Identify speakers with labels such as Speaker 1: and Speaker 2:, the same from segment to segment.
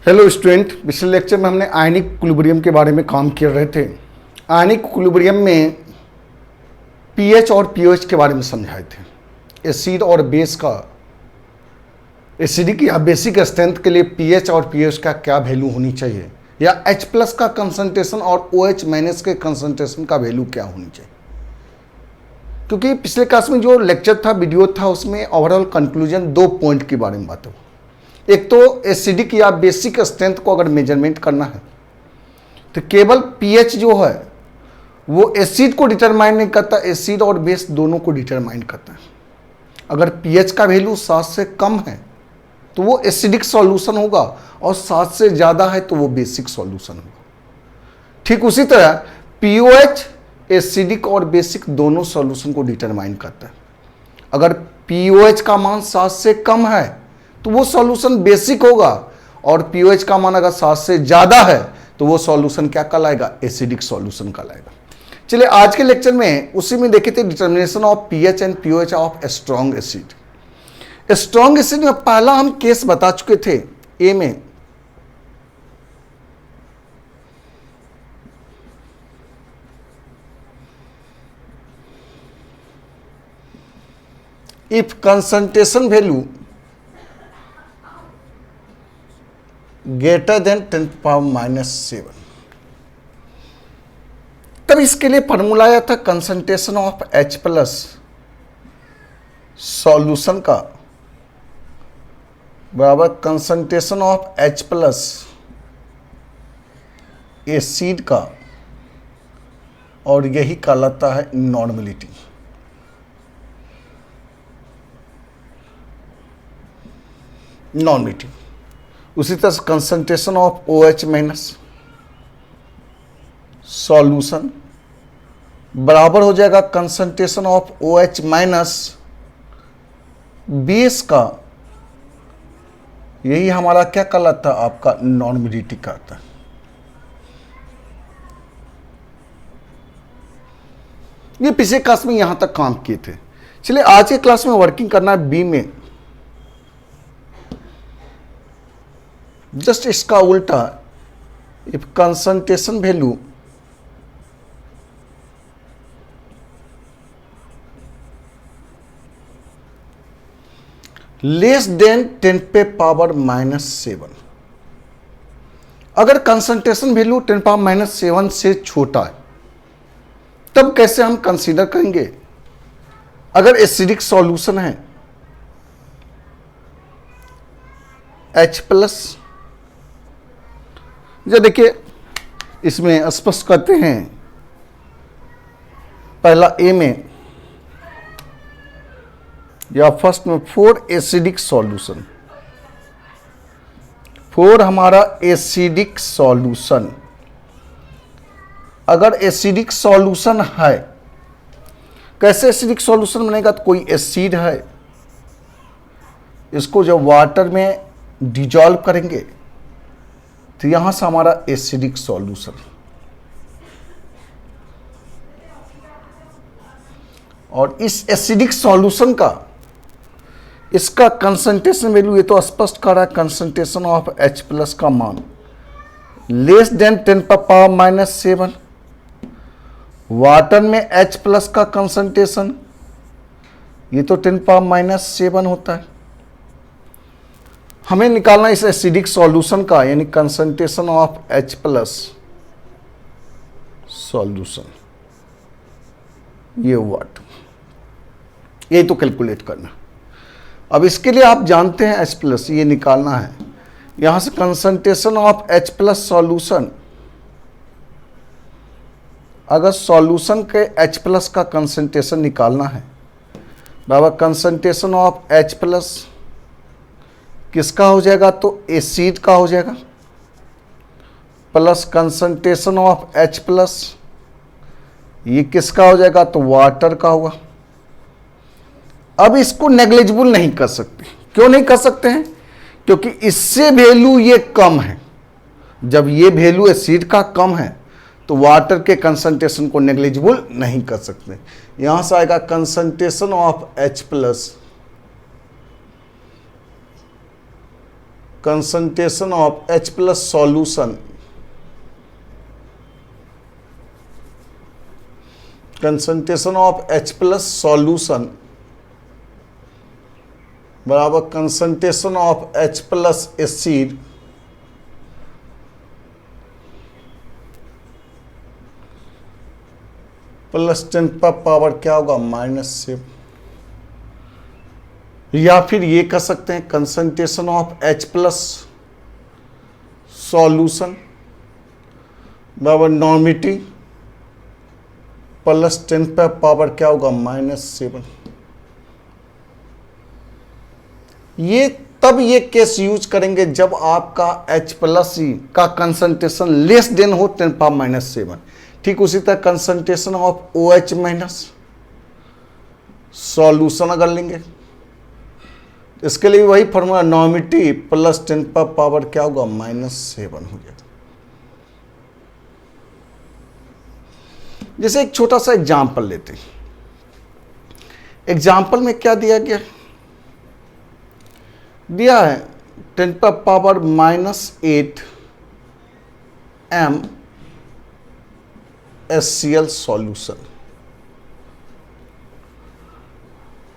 Speaker 1: Hello student, पिछले lecture में हमने आयनिक इक्विलिब्रियम के बारे में काम कर रहे थे। आयनिक इक्विलिब्रियम में पीएच और पीओएच के बारे में समझाए थे। एसिड और बेस का, एसिडिक या बेसिक स्ट्रेंथ के लिए पीएच और पीओएच का क्या वैल्यू होनी चाहिए, या H प्लस का कंसंट्रेशन और OH माइनस के कंसंट्रेशन का वैल्यू क्या होनी चाहिए। क्योंकि पिछले क्लास में जो लेक्चर था, वीडियो था, उसमें ओवरऑल कंक्लूजन 2 पॉइंट के बारे में बात हुई। एक तो एसिडिक या बेसिक स्ट्रेंथ को अगर मेजरमेंट करना है तो केवल पीएच जो है वो एसिड को डिटरमाइन नहीं करता, एसिड और बेस दोनों को डिटरमाइन करता है। अगर पीएच का वैल्यू 7 से कम है तो वो एसिडिक सॉल्यूशन होगा, और 7 से ज़्यादा है तो वो बेसिक सॉल्यूशन होगा। ठीक उसी तरह पीओएच एसिडिक और बेसिक दोनों सॉल्यूशन को डिटरमाइन करता है। अगर पीओएच का मान 7 से कम है तो वो सॉल्यूशन बेसिक होगा, और पीओएच का मान अगर 7 से ज़्यादा है तो वो सॉल्यूशन क्या कहलाएगा, एसिडिक सॉल्यूशन कहलाएगा। चलिए आज के लेक्चर में उसी में देखे थे determination of pH and pOH of strong acid. Strong acid में पहला हम केस बता चुके थे ए में। If concentration value greater than 10⁻⁻⁷। तब इसके लिए फॉर्मूला आया था concentration of H plus solution का बराबर concentration of H plus acid का, और यही कहलाता है नॉर्मलिटी। नॉर्मलिटी उसी तरह concentration of OH minus solution बराबर हो जाएगा concentration of OH minus base का, यही हमारा क्या कहलाता है, आपका नॉर्मलिटी कहता है। ये पिछले क्लास में यहां तक काम किए थे। चलिए आज के क्लास में वर्किंग करना है बी में। जस्ट इसका उल्टा, if concentration value less than 10⁻⁻⁷। अगर कंसंट्रेशन वैल्यू 10⁻⁻⁷ से छोटा है तब कैसे हम कंसीडर करेंगे। अगर एसिडिक सॉल्यूशन है H प्लस, जो देखिए इसमें स्पष्ट करते हैं, पहला ए में या फर्स्ट में 4 एसिडिक सॉल्यूशन, 4 हमारा एसिडिक सॉल्यूशन। अगर एसिडिक सॉल्यूशन है, कैसे एसिडिक सॉल्यूशन बनेगा, तो कोई एसिड है, इसको जब वाटर में डिजॉल्व करेंगे तो यहां से हमारा एसिडिक सॉल्यूशन, और इस एसिडिक सॉल्यूशन का इसका कंसंट्रेशन वैल्यू, ये तो स्पष्ट कर रहा है कंसंट्रेशन ऑफ H प्लस का मान लेस देन 10⁻⁻⁷। वाटर में H प्लस का कंसंट्रेशन ये तो 10⁻⁻⁷ होता है। हमें निकालना इस एसिडिक सॉल्यूशन का, यानी concentration of H plus solution, ये हुआ, ये तो कैलकुलेट करना। अब इसके लिए आप जानते हैं H प्लस ये निकालना है, यहां से concentration of H plus solution, अगर सॉल्यूशन के H प्लस का कंसंट्रेशन निकालना है बाबा, कंसंट्रेशन ऑफ H प्लस किसका हो जाएगा, तो एसिड का हो जाएगा, plus concentration of H plus ये किसका हो जाएगा, तो वाटर का होगा। अब इसको नेग्लिजिबल नहीं कर सकते। क्यों नहीं कर सकते हैं, क्योंकि इससे वैल्यू ये कम है। जब ये वैल्यू एसिड का कम है तो वाटर के कंसंट्रेशन को नेग्लिजिबल नहीं कर सकते। यहां से आएगा concentration of H plus concentration of H plus solution, concentration of H plus solution बराबर concentration of H plus acid plus 10 पर पावर क्या होगा -7, या फिर ये कह सकते हैं concentration of H plus solution बराबर नॉर्मिटी प्लस 10 पर पावर क्या होगा -7। ये तब ये केस यूज करेंगे जब आपका H प्लस का कंसंट्रेशन लेस देन हो 10 पावर -7। ठीक उसी तरह concentration of OH minus solution अगर लेंगे इसके लिए वही फॉर्मूला नॉर्मिटी प्लस 10 पर पावर क्या होगा -7 हो जाएगा। जैसे एक छोटा सा एग्जाम्पल लेते हैं। एग्जाम्पल में क्या दिया गया, दिया है 10 पर पावर -8 MnHCl सॉल्यूशन।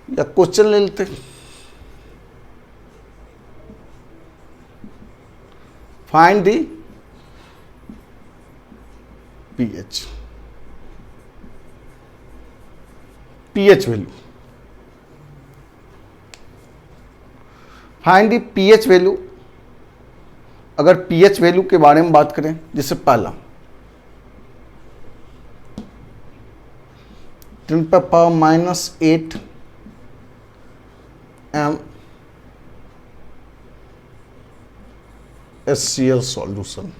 Speaker 1: या क्वेश्चन ले लेते हैं, find the pH value, find the pH value. अगर pH वैल्यू के बारे में बात करें, जैसे पहला 10 पर पावर -8 MnHCl सॉल्यूशन।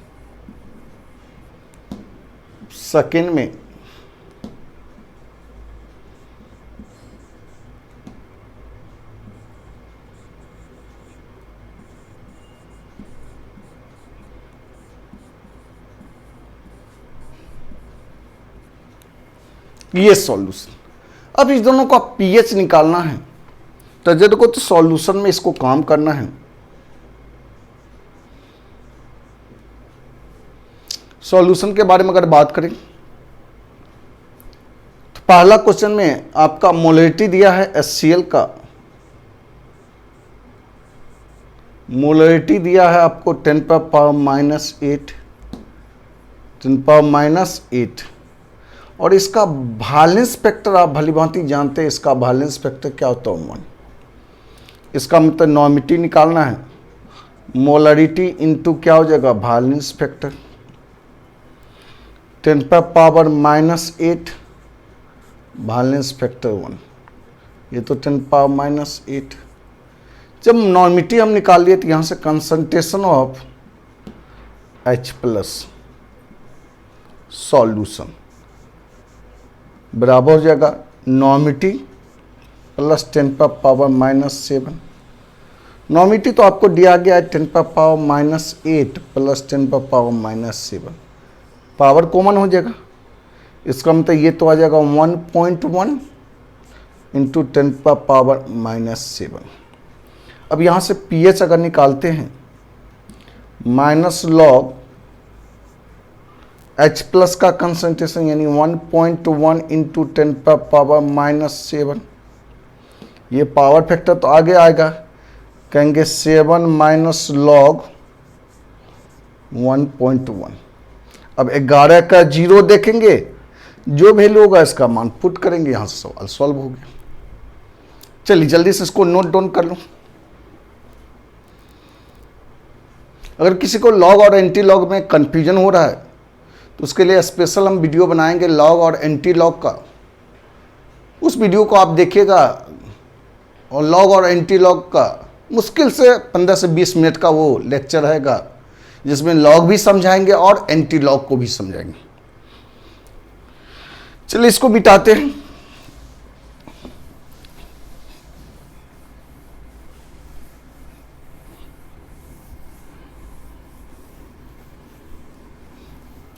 Speaker 1: सेकेंड में ये सॉल्यूशन। अब इस दोनों का pH निकालना है तो जब को तो सॉल्यूशन में इसको काम करना है। सॉल्यूशन के बारे में अगर बात करें तो पहला क्वेश्चन में आपका मोलरिटी दिया है HCl का, मोलरिटी दिया है आपको 10 पर पावर -8, 10 पावर -8, और इसका वैलेंस फैक्टर आप भली भांति जानते हैं। इसका वैलेंस फैक्टर क्या होता है 1। इसका मतलब नॉर्मिटी निकालना है, मोलरिटी इंटू क्या हो जाएगा वैलेंस फैक्टर 10 पर पावर -8 वैलेंस फैक्टर 1, ये तो 10 पावर -8। जब नॉर्मिटी हम निकाल लिए तो यहाँ से concentration of H plus solution बराबर हो जाएगा नॉर्मिटी प्लस 10 पर पावर -7। नॉर्मिटी तो आपको दिया गया है 10 पर पावर -8 प्लस 10 पर पावर -7, पावर कॉमन हो जाएगा। इसका मतलब ये तो आ जाएगा 1.1 इंटू 10 पर पावर -7। अब यहाँ से pH अगर निकालते हैं -log H प्लस का कंसंट्रेशन यानी 1.1 इंटू 10 पर पावर -7, ये पावर फैक्टर तो आगे आएगा, कहेंगे 7 माइनस लॉग 1.1। अब 11 का 0 देखेंगे, जो वैल्यू होगा इसका मान पुट करेंगे, यहाँ से सवाल सॉल्व हो गया। चलिए जल्दी से इसको नोट डाउन कर लो। अगर किसी को लॉग और एंटी लॉग में कंफ्यूजन हो रहा है तो उसके लिए स्पेशल हम वीडियो बनाएंगे लॉग और एंटी लॉग का। उस वीडियो को आप देखिएगा और लॉग और एंटी लॉग का मुश्किल से 15 से 20 मिनट का वो लेक्चर रहेगा, जिसमें लॉग भी समझाएंगे और एंटी लॉग को भी समझाएंगे। चलिए इसको मिटाते हैं।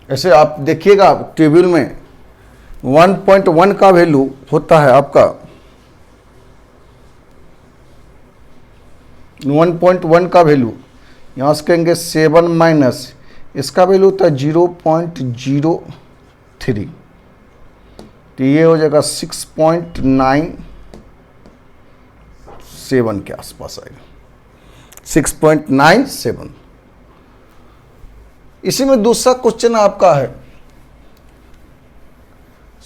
Speaker 1: ऐसे आप देखिएगा टेबल में 1.1 का वैल्यू होता है आपका 1.1 का वैल्यू यहाँ से कहेंगे 7 माइनस इसका वैल्यू होता है 0.03, तो ये हो जाएगा 6.97 के आसपास आएगा, 6.97। इसी में दूसरा क्वेश्चन आपका है,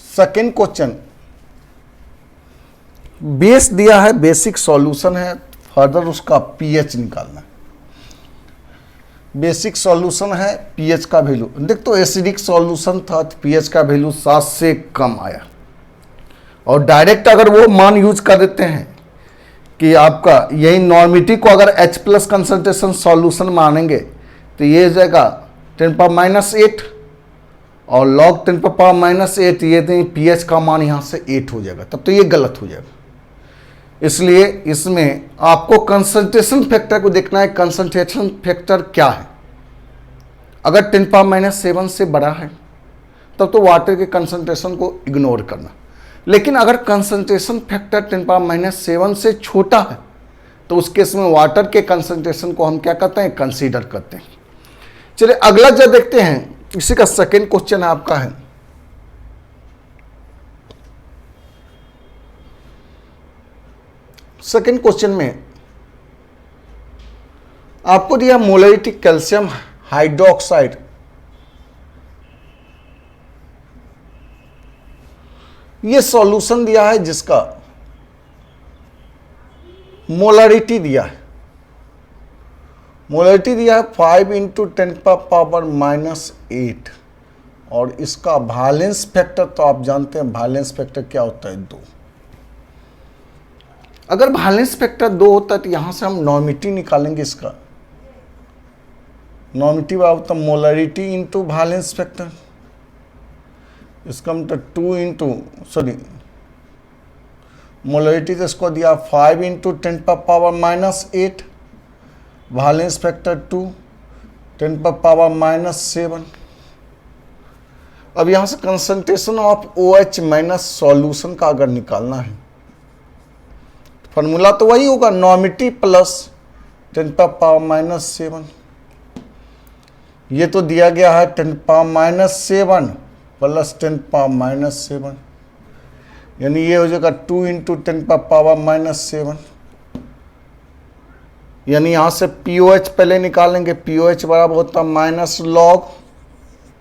Speaker 1: सेकेंड क्वेश्चन, बेस दिया है, बेसिक सॉल्यूशन है, फर्दर उसका पीएच निकालना है। बेसिक सॉल्यूशन है, पीएच का वैल्यू देख, तो एसिडिक सॉल्यूशन था तो पीएच का वैल्यू 7 से कम आया, और डायरेक्ट अगर वो मान यूज कर देते हैं कि आपका यही नॉर्मिटी को अगर H+ कंसंट्रेशन सॉल्यूशन मानेंगे तो ये हो जाएगा 10⁻⁸ और log 10⁻⁸, ये पीएच का मान यहाँ से 8 हो जाएगा, तब तो ये गलत हो जाएगा। इसलिए इसमें आपको कंसंट्रेशन फैक्टर को देखना है, कंसंट्रेशन फैक्टर क्या है। अगर 10⁻⁷ से बड़ा है तब तो वाटर के कंसंट्रेशन को इग्नोर करना, लेकिन अगर कंसंट्रेशन फैक्टर 10⁻⁷ से छोटा है तो उस केस में वाटर के कंसंट्रेशन को हम क्या करते हैं, कंसीडर करते हैं। चलिए अगला जो देखते हैं, इसी का सेकेंड क्वेश्चन आपका है, सेकेंड क्वेश्चन में आपको दिया मोलरिटी कैल्शियम हाइड्रोक्साइड, ये सॉल्यूशन दिया है जिसका मोलरिटी दिया है, मोलरिटी दिया है 5 × 10⁻⁸, और इसका वैलेंस फैक्टर तो आप जानते हैं, वैलेंस फैक्टर क्या होता है, 2। अगर वैलेंस फैक्टर 2 होता है तो यहां से हम नॉर्मिटी निकालेंगे, इसका नॉर्मिटी बराबर मोलरिटी इंटू वैलेंस फैक्टर, इसका मतलब 2 मोलरिटी तो इसको दिया 5 × 10⁻⁸, वैलेंस फैक्टर 2 10⁻⁷। अब यहां से concentration of OH minus solution का अगर निकालना है, फॉर्मूला तो वही होगा, नॉर्मिटी प्लस 10⁻⁷। ये तो दिया गया है 10⁻⁷ प्लस 10⁻⁷, यानी ये हो जाएगा 2 × 10⁻⁷, यानी यहां से POH पहले निकालेंगे, POH बराबर होता है minus log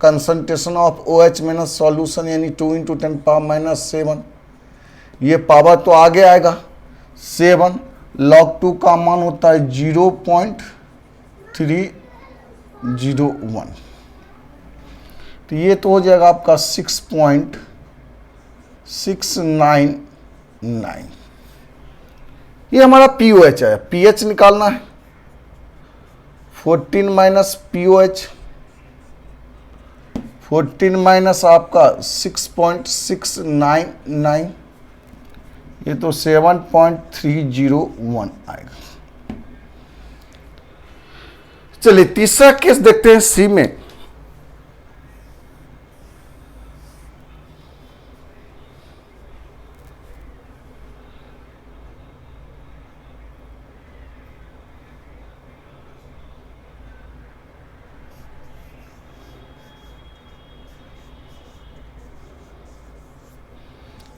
Speaker 1: concentration of OH minus solution, यानी 2 × 10⁻⁷। ये पावर तो आगे आएगा 7, log 2 का मान होता है 0.301, तो ये तो हो जाएगा आपका 6.699। ये हमारा POH है, pH निकालना है, 14 माइनस POH, 14 माइनस आपका 6.699, ये तो 7.301 आएगा। चलिए तीसरा केस देखते हैं, सी में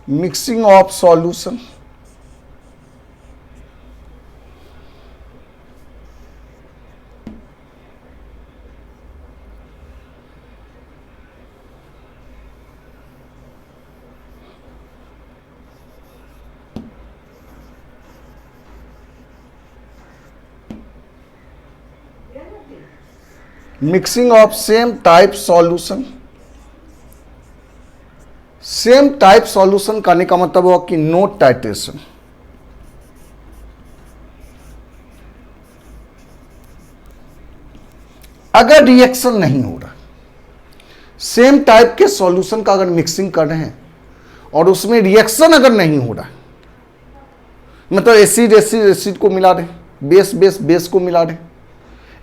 Speaker 1: mixing of solution, mixing of same type solution. Same type solution करने का मतलब हुआ कि नो टाइट्रेशन। अगर रिएक्शन नहीं हो रहा, सेम टाइप के सॉल्यूशन का अगर मिक्सिंग कर रहे हैं और उसमें रिएक्शन अगर नहीं हो रहा, मतलब एसिड एसिड एसिड को मिला रहे, बेस बेस बेस को मिला रहे,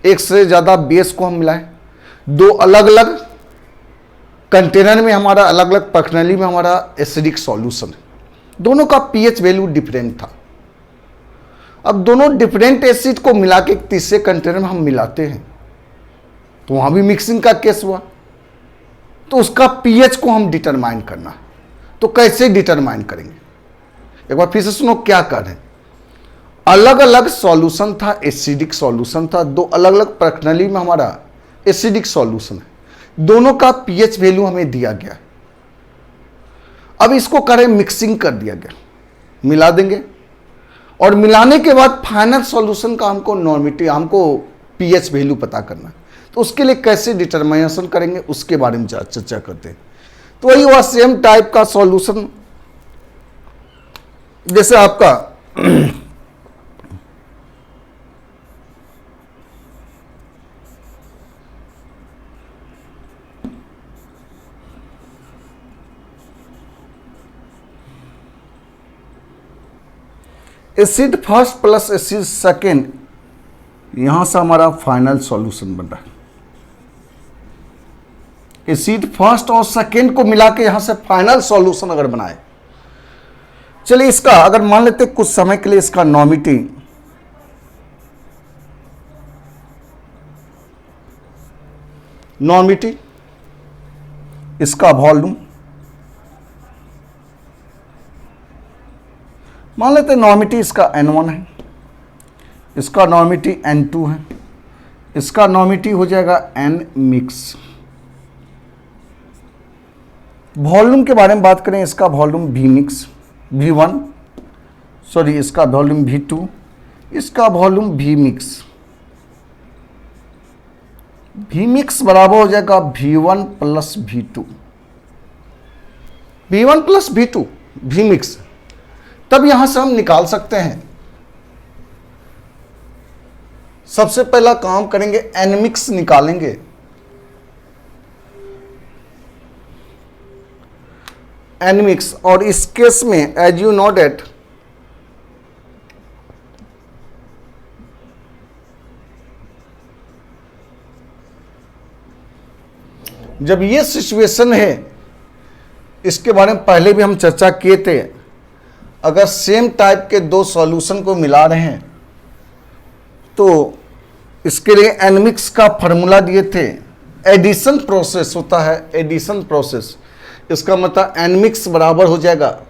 Speaker 1: एक से ज़्यादा बेस को हम मिलाएं, दो अलग अलग कंटेनर में हमारा अलग अलग प्रणाली में हमारा एसिडिक सॉल्यूशन है, दोनों का पीएच वैल्यू डिफरेंट था अब दोनों डिफरेंट एसिड को मिला के एक तीसरे कंटेनर में हम मिलाते हैं तो वहां भी मिक्सिंग का केस हुआ, तो उसका पीएच को हम डिटरमाइन करना है। तो कैसे डिटरमाइन करेंगे, एक बार फिर से सुनो क्या कर रहे हैं। अलग अलग सॉल्यूशन था, एसिडिक सॉल्यूशन था, दो अलग अलग प्रणाली में हमारा एसिडिक सॉल्यूशन है, दोनों का पीएच वैल्यू हमें दिया गया। अब इसको करें मिक्सिंग कर दिया गया, मिला देंगे और मिलाने के बाद फाइनल सॉल्यूशन का हमको नॉर्मिटी, हमको पीएच वैल्यू पता करना है। तो उसके लिए कैसे डिटरमिनेशन करेंगे उसके बारे में चर्चा करते हैं। तो वही हुआ सेम टाइप का सॉल्यूशन, जैसे आपका acid first plus acid second, यहां से हमारा फाइनल सॉल्यूशन बन रहा है। एसिड फर्स्ट और सेकेंड को मिला के यहां से फाइनल सॉल्यूशन अगर बनाए, चलिए इसका अगर मान लेते कुछ समय के लिए इसका नॉर्मिटी इसका वॉल्यूम मान लेते नॉर्मिटी इसका N1 है, इसका नॉर्मिटी N2 है, इसका नॉर्मिटी हो जाएगा N मिक्स। वॉल्यूम के बारे में बात करें, इसका volume V mix V1, sorry इसका वॉल्यूम V2, इसका volume V mix. V mix बराबर हो जाएगा V1 plus V2, V1 plus V2 V mix. तब यहां से हम निकाल सकते हैं, सबसे पहला काम करेंगे N मिक्स निकालेंगे। N मिक्स, और इस केस में एज यू नो डेट जब ये सिचुएशन है, इसके बारे में पहले भी हम चर्चा किए थे, अगर सेम टाइप के दो सॉल्यूशन को मिला रहे हैं तो इसके लिए N मिक्स का फॉर्मूला दिए थे, एडिशन प्रोसेस होता है, एडिशन प्रोसेस। इसका मतलब N मिक्स बराबर हो जाएगा,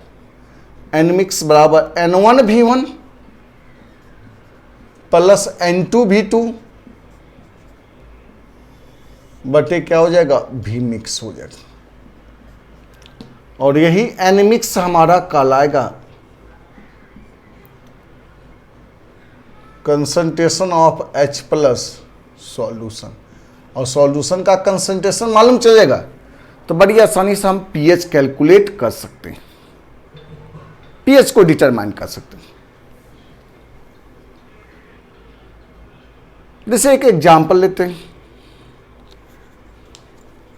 Speaker 1: N मिक्स बराबर N1 V1 plus N2 V2 बटे क्या हो जाएगा, V मिक्स हो जाएगा। और यही N मिक्स हमारा कहलाएगा concentration of H plus solution. और सॉल्यूशन का कंसंट्रेशन मालूम चलेगा तो बड़ी आसानी से हम पीएच कैलकुलेट कर सकते हैं, पीएच को डिटरमाइन कर सकते हैं। जैसे एक एग्जांपल लेते हैं,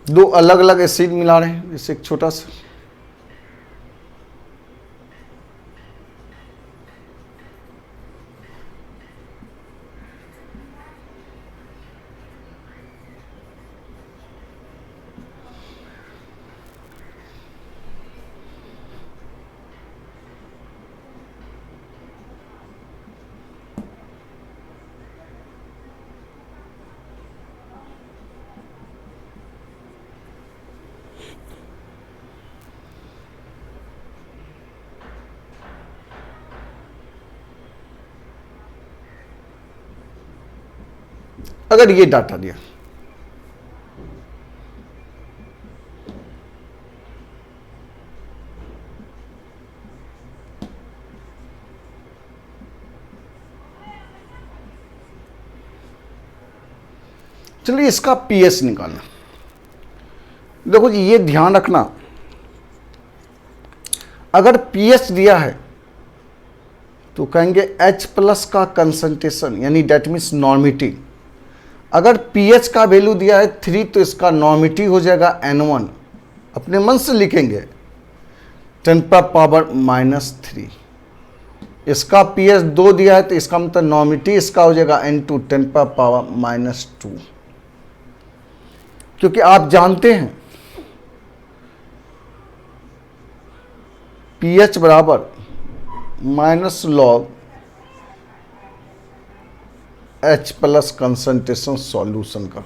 Speaker 1: दो अलग अलग एसिड मिला रहे हैं, जैसे एक छोटा सा अगर ये डाटा दिया, चलिए इसका पीएच निकालना। देखो जी ये ध्यान रखना, अगर पीएच दिया है तो कहेंगे H प्लस का कंसंट्रेशन यानी डेट मीन्स नॉर्मिटी। अगर pH का वैल्यू दिया है 3 तो इसका नॉर्मिटी हो जाएगा N1, अपने मन से लिखेंगे 10⁻⁻3। इसका pH 2 दिया है तो इसका मतलब नॉर्मिटी इसका हो जाएगा N2 10⁻⁻2। क्योंकि आप जानते हैं pH बराबर -log H plus concentration solution का।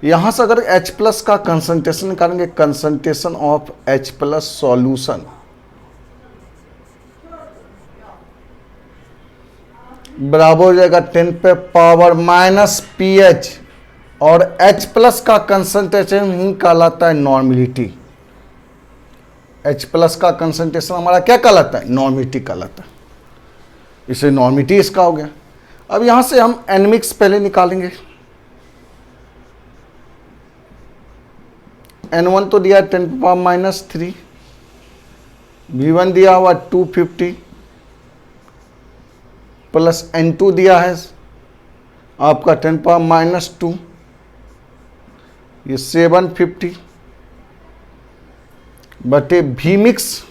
Speaker 1: यहां से अगर H प्लस का कंसंट्रेशन निकालेंगे, concentration of H plus solution बराबर हो जाएगा 10 पे पावर माइनस pH, और H प्लस का कंसंट्रेशन ही कहलाता है नॉर्मेलिटी। H प्लस का कंसंट्रेशन हमारा क्या कहलाता है? नॉर्मेलिटी कहलाता है, इसे नॉर्मेलिटी इसका हो गया। अब यहां से हम एनमिक्स पहले निकालेंगे। N1 तो दिया 10 पावर माइनस 3, V1 दिया हुआ 250 प्लस N2 दिया है आपका 10 पावर माइनस 2, ये 750 बटे V मिक्स।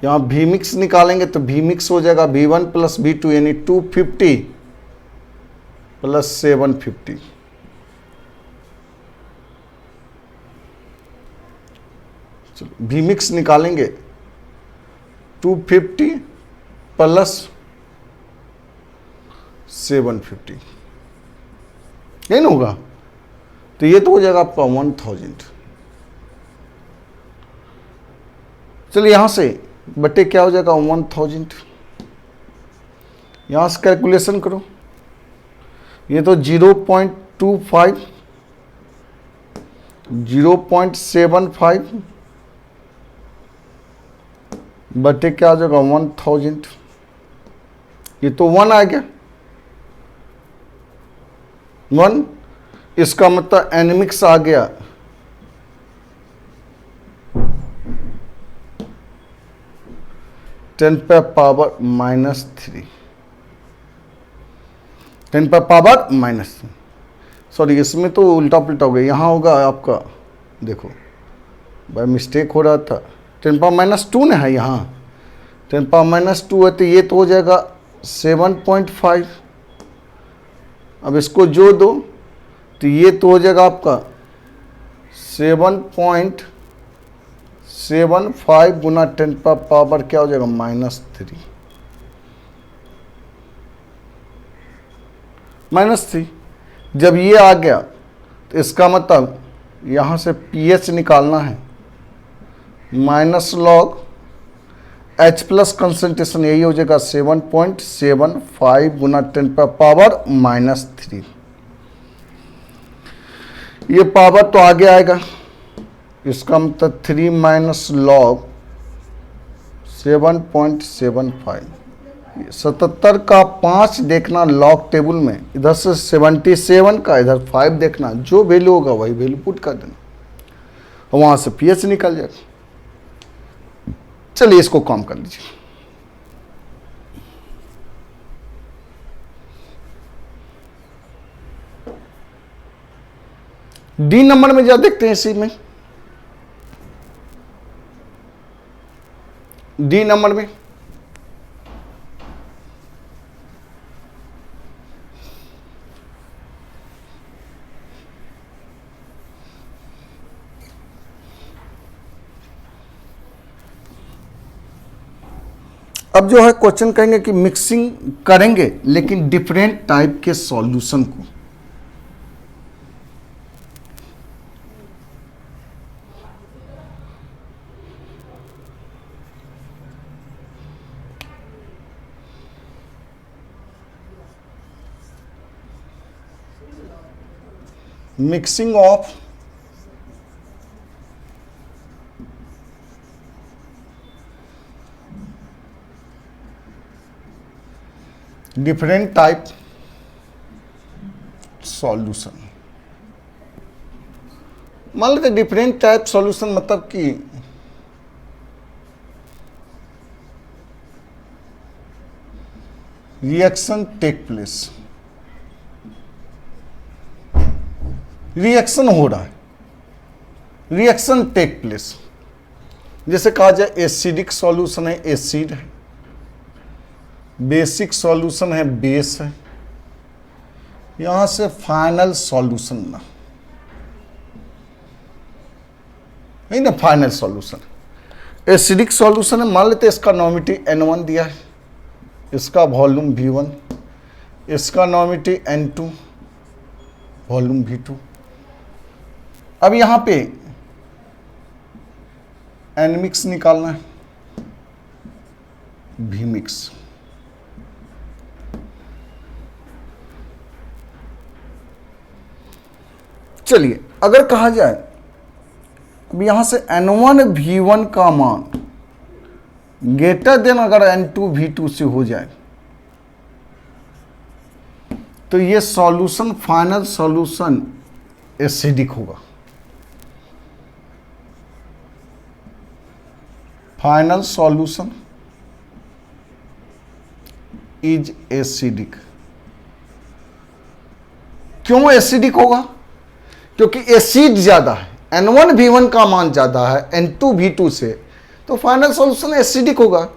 Speaker 1: यहाँ V मिक्स निकालेंगे तो V मिक्स हो जाएगा V1 प्लस V2 यानी 250 प्लस 750। चलो V मिक्स निकालेंगे 250 प्लस 750, नहीं ना होगा? तो ये तो हो जाएगा आपका 1000। चलिए यहां से बटे क्या हो जाएगा 1000, यहां से कैलकुलेशन करो। ये तो 0.25 0.75 बटे क्या हो जाएगा 1000, ये तो 1 आ गया 1, इसका मतलब एनमिक्स आ गया 10 पे पावर माइनस 3, 10 पे पावर माइनस 3। सॉरी इसमें तो उल्टा पुल्टा हो गया, यहाँ होगा आपका, देखो बाय मिस्टेक हो रहा था, 10 पावर माइनस 2 ना है यहाँ, 10 पावर माइनस 2 है तो ये तो हो जाएगा 7.5। अब इसको जोड़ दो तो ये तो हो जाएगा आपका 7.75 गुना 10 पर पावर क्या हो जाएगा -3, -3। जब ये आ गया तो इसका मतलब यहाँ से pH निकालना है, minus log H plus concentration यही हो जाएगा 7.75 गुना 10 पर पावर -3। ये पावर तो आगे आएगा, इसका मतलब 3 माइनस लॉग 7.75, 77 का 5 देखना लॉग टेबल में, इधर से 77 का इधर 5 देखना, जो वैल्यू होगा वही वैल्यू पुट कर देना और वहां से pH निकल जाएगा। चलिए इसको कम कर लीजिए। डी नंबर में जा देखते हैं, इसी में डी नंबर में अब जो है क्वेश्चन कहेंगे कि मिक्सिंग करेंगे लेकिन डिफरेंट टाइप के सॉल्यूशन को। Mixing of different type solution. मान लेते डिफरेंट टाइप सॉल्यूशन मतलब कि रिएक्शन टेक प्लेस, रिएक्शन हो रहा है, रिएक्शन टेक प्लेस। जैसे कहा जाए एसिडिक सॉल्यूशन है, एसिड है, बेसिक सॉल्यूशन है, बेस है, यहां से फाइनल सॉल्यूशन ना, नहीं ना, फाइनल सॉल्यूशन एसिडिक सॉल्यूशन है। मान लेते हैं इसका नॉर्मेलिटी N1 दिया है, इसका वॉल्यूम V1, इसका नॉर्मिटी N2, वॉल्यूम V2। अब यहां पे N मिक्स निकालना है, V मिक्स। चलिए अगर कहा जाए अब यहां से N1 V1 का मान ग्रेटर देन अगर N2 V2 से हो जाए तो ये सॉल्यूशन, फाइनल सॉल्यूशन एसिडिक होगा। Final solution is acidic. क्यों एसिडिक होगा? क्योंकि एसिड ज्यादा है, N1 V1 का मान ज्यादा है N2 V2 से, तो फाइनल सॉल्यूशन एसिडिक होगा।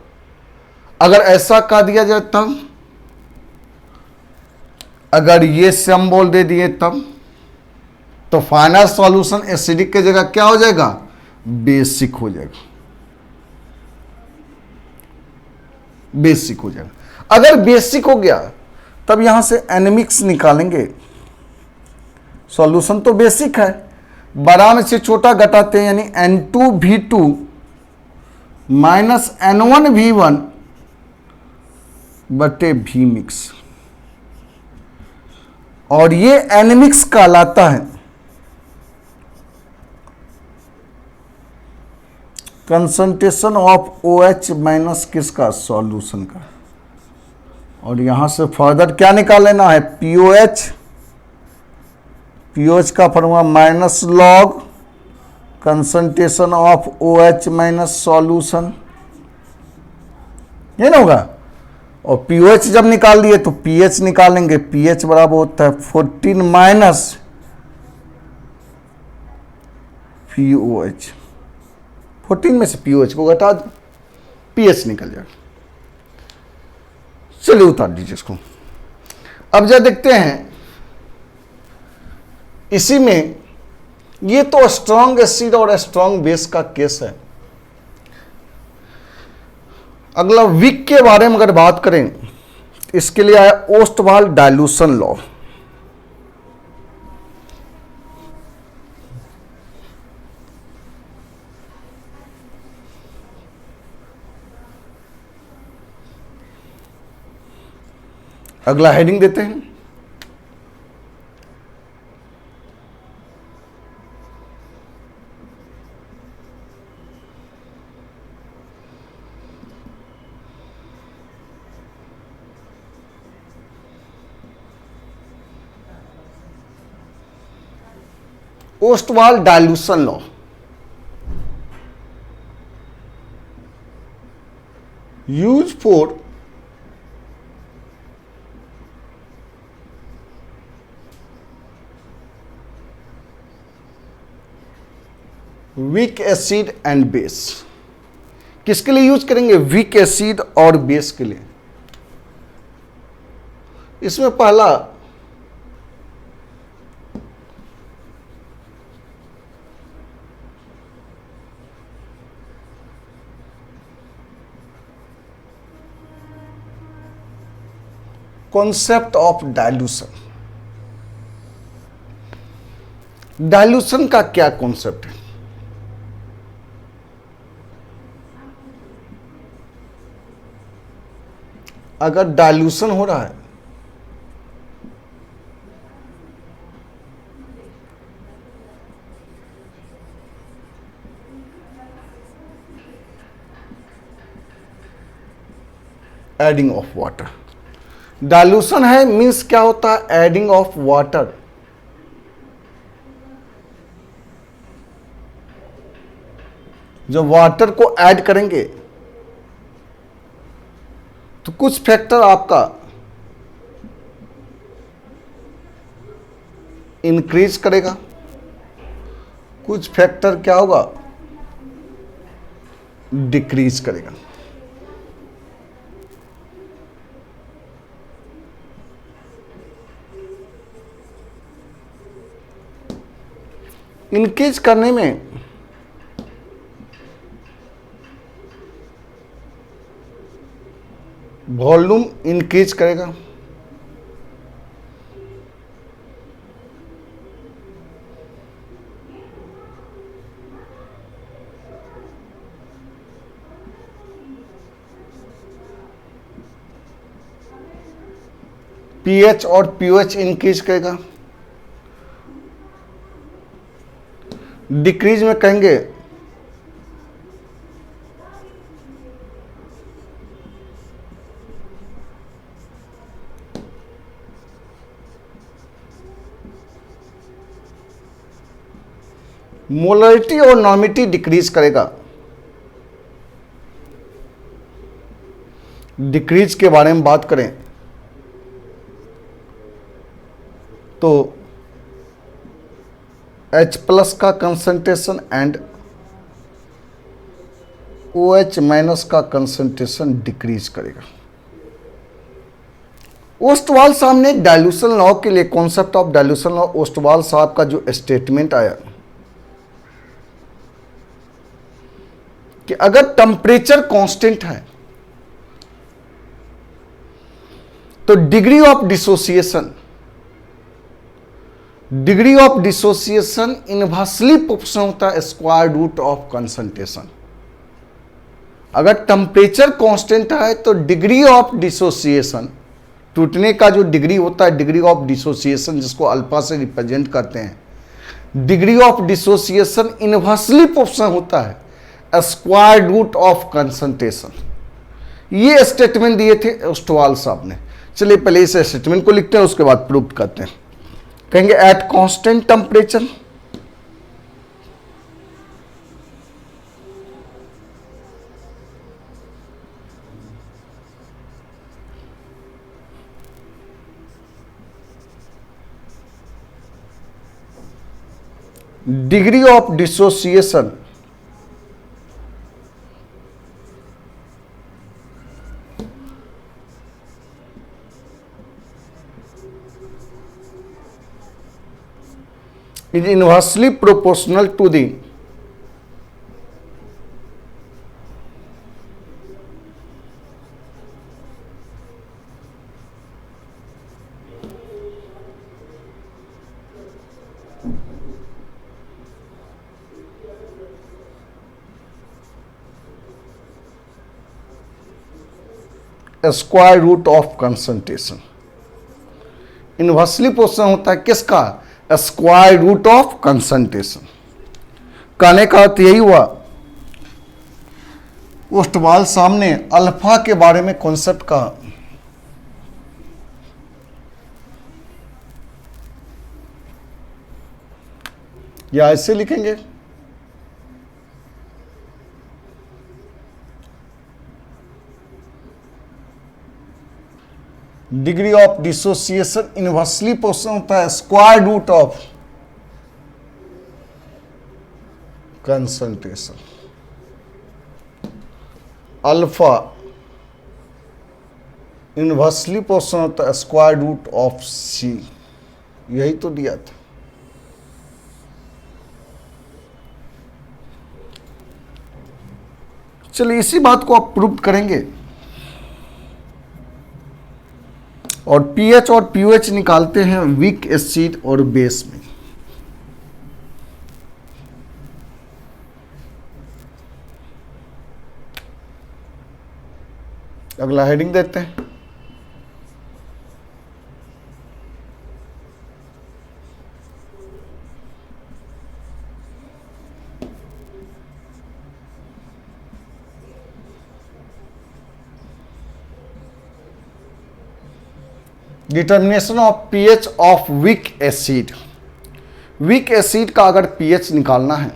Speaker 1: अगर ऐसा कह दिया जाए तब, अगर ये सिंबल दे दिए तब, तो फाइनल सॉल्यूशन एसिडिक की जगह क्या हो जाएगा? बेसिक हो जाएगा, बेसिक हो जाएगा। अगर बेसिक हो गया तब यहां से एनमिक्स निकालेंगे। सॉल्यूशन तो बेसिक है, बड़ा में से छोटा घटाते हैं, यानी N2 V2 minus N1 V1 बटे V मिक्स, और ये N मिक्स कहलाता है कंसंट्रेशन ऑफ OH माइनस किसका? सॉल्यूशन का। और यहां से फर्दर क्या निकाल लेना है? POH। POH का formula minus log concentration of OH minus solution, ये ना होगा। और POH जब निकाल दिए तो pH निकालेंगे। pH बराबर होता है 14 माइनस POH। 14 में से POH को घटा दो, pH निकल जाएगा। चलिए उतार दीजिए इसको। अब जब देखते हैं इसी में, ये तो स्ट्रॉन्ग एसिड और स्ट्रॉन्ग बेस का केस है। अगला वीक के बारे में अगर बात करें, इसके लिए आया ओस्टवाल डाइल्यूशन लॉ। अगला हेडिंग देते हैं, Ostwald dilution law. Use for weak acid and base. किसके लिए यूज करेंगे? वीक एसिड और बेस के लिए। इसमें पहला कॉन्सेप्ट ऑफ डाइल्यूशन। डाइल्यूशन का क्या कॉन्सेप्ट है? अगर डाइल्यूशन हो रहा है एडिंग ऑफ वाटर, डाइल्यूशन है मीन्स क्या होता है? Adding of water. जब वाटर को ऐड करेंगे तो कुछ फैक्टर आपका इंक्रीज करेगा, कुछ फैक्टर क्या होगा? डिक्रीज करेगा। इंक्रीज करने में वॉल्यूम इंक्रीज करेगा, पीएच और पीओएच इंक्रीज करेगा। डिक्रीज में कहेंगे मोलरिटी और नॉर्मिटी डिक्रीज करेगा। डिक्रीज के बारे में बात करें तो H प्लस का कंसंट्रेशन एंड OH माइनस का कंसंट्रेशन डिक्रीज करेगा। ओस्टवाल साहब ने डाइल्यूशन लॉ के लिए, concept of dilution law, Ostwald साहब का जो स्टेटमेंट आया कि अगर टेम्परेचर कांस्टेंट है तो degree of dissociation inversely proportional होता है स्क्वायर रूट ऑफ कंसंट्रेशन। अगर टेम्परेचर कांस्टेंट है तो डिग्री ऑफ डिसोसिएशन, टूटने का जो डिग्री होता है, डिग्री ऑफ डिसोसिएशन जिसको अल्फा से रिप्रेजेंट करते हैं, degree of dissociation inversely proportional होता है स्क्वायर रूट ऑफ कंसंट्रेशन। ये स्टेटमेंट दिए थे ओस्टवाल साहब ने। चलिए पहले इस स्टेटमेंट को लिखते हैं, उसके बाद प्रूव करते हैं। कहेंगे at constant temperature degree of dissociation is inversely proportional to the square root of concentration. Inversely proportional होता है किसका? Square root of concentration. कहने का अर्थ यही हुआ, ओस्टवाल साहब ने अल्फा के बारे में कॉन्सेप्ट कहा, या ऐसे लिखेंगे degree of dissociation inversely proportional होता है square root of concentration. Alpha inversely proportional होता है स्क्वायर रूट ऑफ सी। यही तो दिया था। चलिए इसी बात को आप प्रूव करेंगे और पीएच और पीओएच निकालते हैं वीक एसिड और बेस में। अगला हेडिंग देते हैं, determination of pH of weak acid. Week acid का अगर पीएच निकालना है,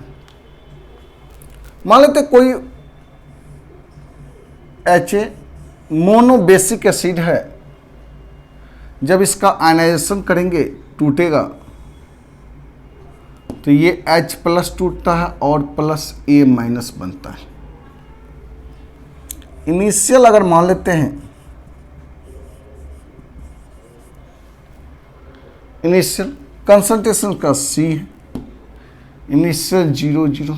Speaker 1: मान लेते कोई HA मोनोबेसिक एसिड है, जब इसका आयनाइजेशन करेंगे टूटेगा तो ये H प्लस टूटता है और प्लस A माइनस बनता है। इनिशियल अगर मान लेते हैं, इनिशियल कंसंट्रेशन का C है, इनिशियल 0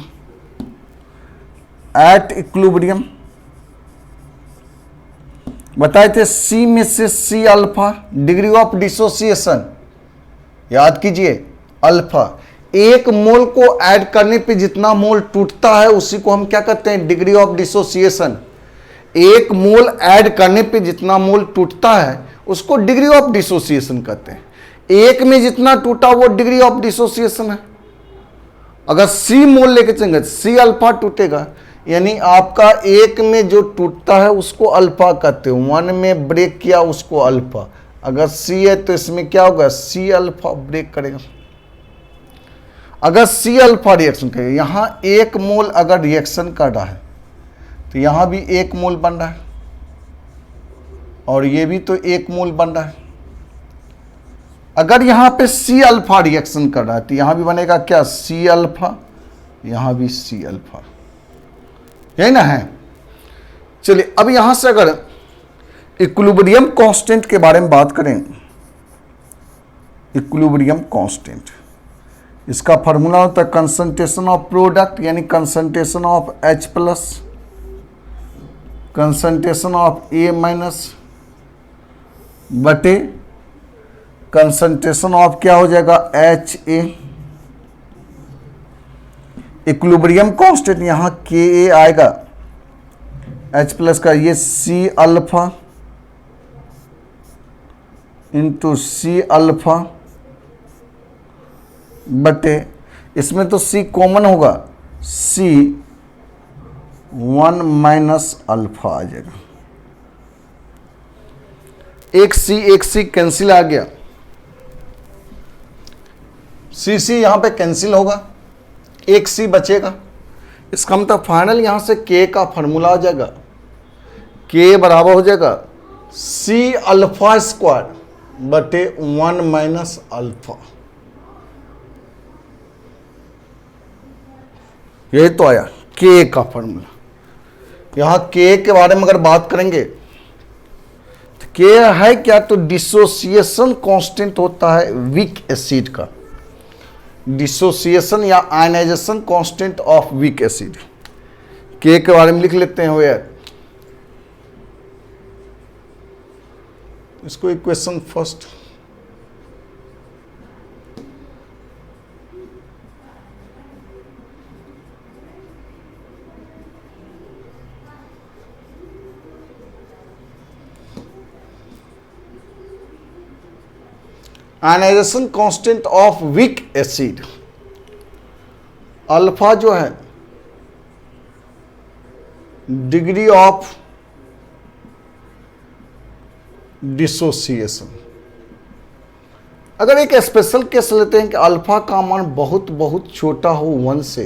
Speaker 1: एट इक्विलिब्रियम बताए थे सी में से C alpha, degree of dissociation याद कीजिए अल्फा। एक मोल को ऐड करने पे जितना मोल टूटता है उसी को हम क्या कहते हैं, डिग्री ऑफ डिसोसिएशन। एक मोल ऐड करने पे जितना मोल टूटता है उसको डिग्री ऑफ डिसोसिएशन कहते हैं। एक में जितना टूटा वो डिग्री ऑफ डिसोसिएशन है। अगर सी मोल लेके चलेंगे सी अल्फा टूटेगा, यानी आपका एक में जो टूटता है उसको अल्फा कहते हैं, वन में ब्रेक किया उसको अल्फा। अगर सी है तो इसमें क्या होगा, सी अल्फा ब्रेक करेगा। अगर सी अल्फा रिएक्शन करेगा, यहां एक मोल अगर रिएक्शन कर रहा है तो यहां भी एक मोल बन रहा है और ये भी तो एक मोल बन रहा है। अगर यहां पे सी अल्फा रिएक्शन कर रहा है तो यहां भी बनेगा क्या, सी अल्फा, यहां भी सी अल्फा, यही ना है। चलिए अब यहां से अगर इक्विलिब्रियम कांस्टेंट के बारे में बात करें, इक्विलिब्रियम कांस्टेंट, इसका फार्मूला होता है कंसंट्रेशन ऑफ प्रोडक्ट यानी concentration of H plus, concentration of A minus बटे कंसंट्रेशन ऑफ क्या हो जाएगा, HA। इक्विलिब्रियम कांस्टेंट यहां Ka आएगा, H प्लस का ये C alpha into C alpha बटे, इसमें तो C कॉमन होगा, C 1 माइनस अल्फा आ जाएगा। एक C कैंसिल आ गया, C यहां पे कैंसिल होगा, एक C बचेगा। इसका मतलब फाइनल यहां से K का फॉर्मूला आ जाएगा, K बराबर हो जाएगा C अल्फा स्क्वायर बटे 1 माइनस अल्फा। यही तो आया K का फॉर्मूला। यहां K के बारे में अगर बात करेंगे तो K है क्या, तो डिसोसिएशन कांस्टेंट होता है वीक एसिड का, डिसोसिएशन या ionisation constant of weak acid. K के बारे में लिख लेते हैं यार, इसको equation first, ionisation constant of weak acid, alpha जो है डिग्री ऑफ डिसोसिएशन। अगर एक स्पेशल केस लेते हैं कि अल्फा का मान बहुत बहुत छोटा हो 1 से,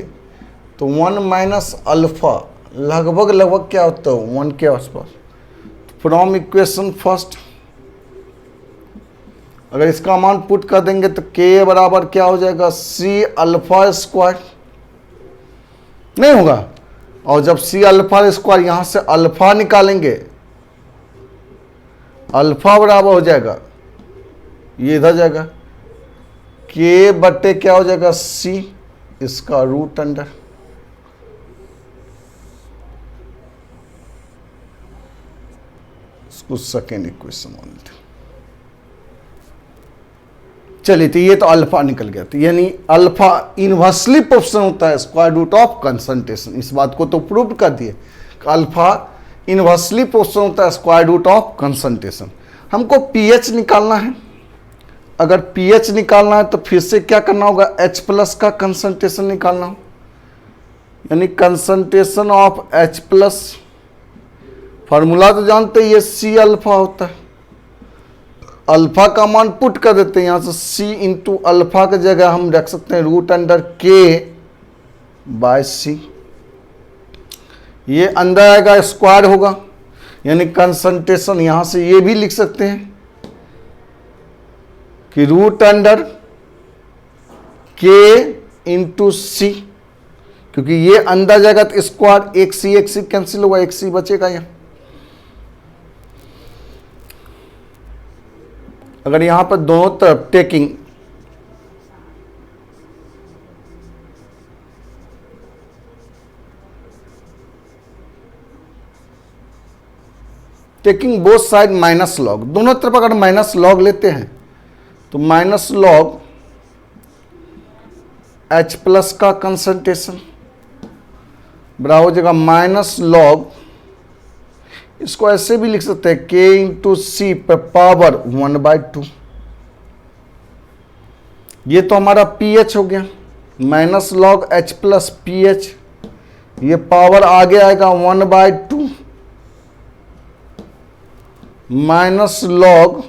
Speaker 1: तो 1 माइनस अल्फा लगभग क्या होता है 1 के आसपास। फ्रॉम इक्वेशन फर्स्ट अगर इसका मान पुट कर देंगे तो K बराबर क्या हो जाएगा, C अल्फा स्क्वायर, नहीं होगा। और जब C अल्फा स्क्वायर यहां से अल्फा निकालेंगे, अल्फा बराबर हो जाएगा, ये इधर जाएगा K बटे क्या हो जाएगा, C, इसका रूट अंडर। इसको सेकेंड इक्वेशन मान लेते। चलिए तो ये तो अल्फा निकल गया, तो यानी अल्फा इनवर्सली प्रोपोर्शनल होता है स्क्वायर रूट ऑफ कंसंट्रेशन। इस बात को तो प्रूव कर दिए, अल्फा इनवर्सली प्रोपोर्शनल होता है स्क्वायर रूट ऑफ कंसंट्रेशन। हमको पीएच निकालना है, अगर पीएच निकालना है तो फिर से क्या करना होगा, H प्लस का कंसंट्रेशन निकालना हो, यानी concentration of H plus, formula तो जानते हैं ये C अल्फा होता है। अल्फा का मान पुट कर देते हैं, यहां से C इंटू अल्फा की जगह हम रख सकते हैं root under K by C। ये अंदर आएगा स्क्वायर होगा, यानी कंसंट्रेशन यहां से ये भी लिख सकते हैं कि root under K into C, क्योंकि ये अंदर जाएगा तो स्क्वायर, एक C कैंसिल होगा, एक C बचेगा यहां। अगर यहां पर दोनों तरफ taking taking both side minus log, दोनों तरफ अगर माइनस लॉग लेते हैं तो माइनस लॉग H प्लस का कंसंट्रेशन बराबर हो जाएगा माइनस लॉग, इसको ऐसे भी लिख सकते हैं K इंटू सी पे पावर 1/2। ये तो हमारा pH हो गया, minus log H plus pH, ये पावर आगे आएगा 1/2 minus log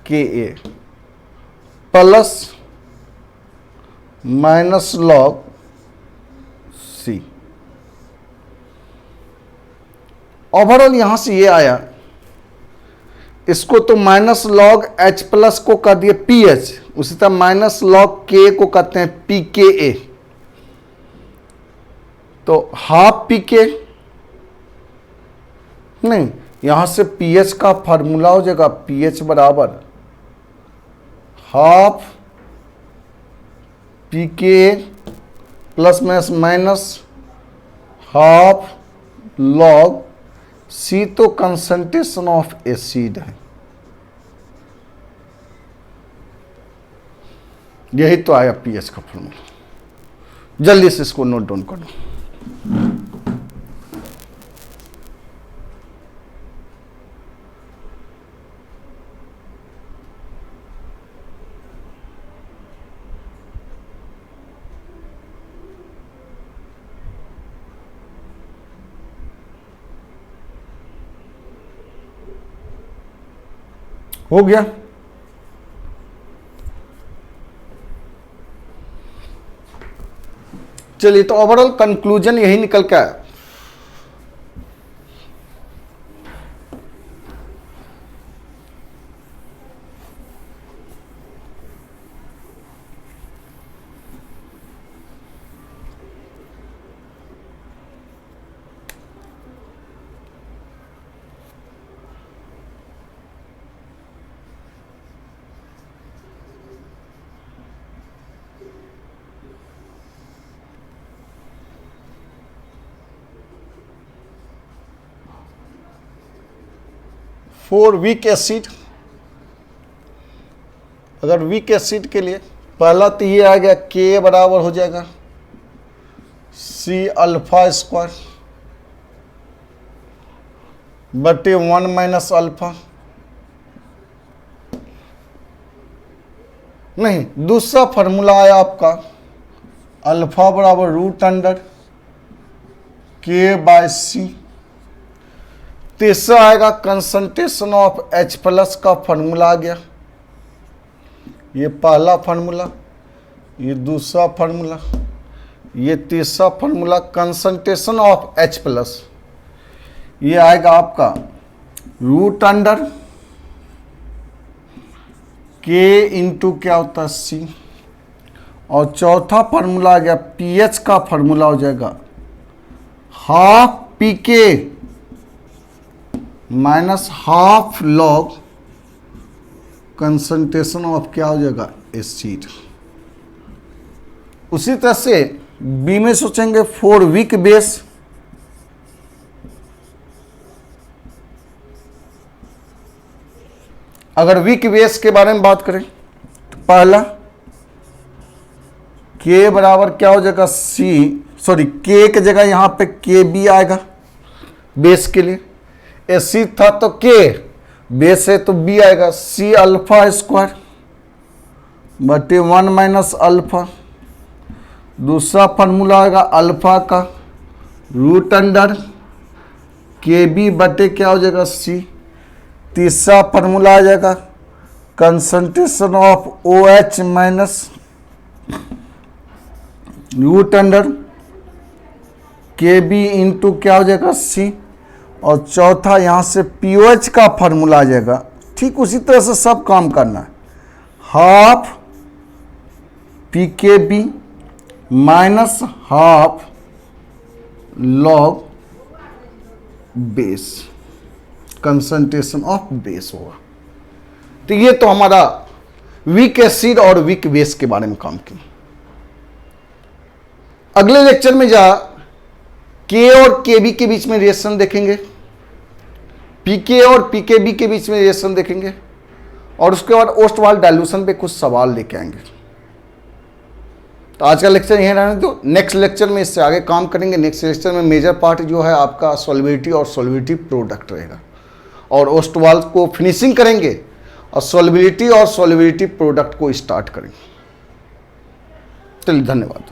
Speaker 1: Ka plus minus log C। Overall यहां से ये आया, इसको तो माइनस लॉग H प्लस को कर दिए pH, उसी तरह माइनस लॉग K को कहते हैं pKa, तो हाफ pK नहीं, यहां से pH का फार्मूला हो जाएगा pH बराबर half pKa plus minus half log C, तो कंसंट्रेशन ऑफ एसिड है, यही तो आया pH का फॉर्मूला। जल्दी से इसको नोट डाउन करो। हो गया। चलिए, तो ओवरऑल कंक्लूजन यही निकल के आया। फॉर वीक एसिड, अगर वीक एसिड के लिए पहला तो ये आ गया K बराबर हो जाएगा C अल्फा स्क्वायर बटे 1 माइनस अल्फा। नहीं, दूसरा फॉर्मूला आया आपका अल्फा बराबर रूट अंडर K/C। तीसरा आएगा कंसंट्रेशन ऑफ H प्लस का फॉर्मूला आ गया, ये पहला फॉर्मूला, ये दूसरा फॉर्मूला, ये तीसरा formula concentration of H plus, ये आएगा आपका रूट अंडर K इंटू क्या होता है C, और चौथा फॉर्मूला आ गया pH का फॉर्मूला हो जाएगा half pK minus half log concentration of क्या हो जाएगा एसिड। उसी तरह से बी में सोचेंगे फॉर वीक बेस, अगर वीक बेस के बारे में बात करें तो पहला K बराबर क्या हो जाएगा K की जगह यहां पे KB आएगा बेस के लिए, एसिड था तो K, बेस है तो B आएगा C अल्फा स्क्वायर बटे 1 माइनस अल्फा। दूसरा फॉर्मूला आएगा अल्फा का रूट अंडर KB बटे क्या हो जाएगा C। तीसरा फॉर्मूला आ जाएगा concentration of OH minus root under KB into क्या हो जाएगा C, और चौथा यहां से pOH का फॉर्मूला आ जाएगा। ठीक उसी तरह से सब काम करना है, half pKb minus half log base, concentration of base होगा। तो ये तो हमारा वीक एसिड और वीक बेस के बारे में काम किया। अगले लेक्चर में जा K और KB के बीच में रिएक्शन देखेंगे। पीके और पीकेबी के बीच में रिलेशन देखेंगे और उसके बाद ओस्टवाल डाइल्यूशन पे कुछ सवाल लेके आएंगे। तो आज का लेक्चर यहीं रहने दो, नेक्स्ट लेक्चर में इससे आगे काम करेंगे। नेक्स्ट लेक्चर में मेजर पार्ट जो है आपका सॉल्युबिलिटी और सॉल्युबिलिटी प्रोडक्ट रहेगा और ओस्टवाल को फिनिशिंग करेंगे और सॉल्युबिलिटी और सॉल्युबिलिटी प्रोडक्ट को स्टार्ट करेंगे। चलिए, धन्यवाद।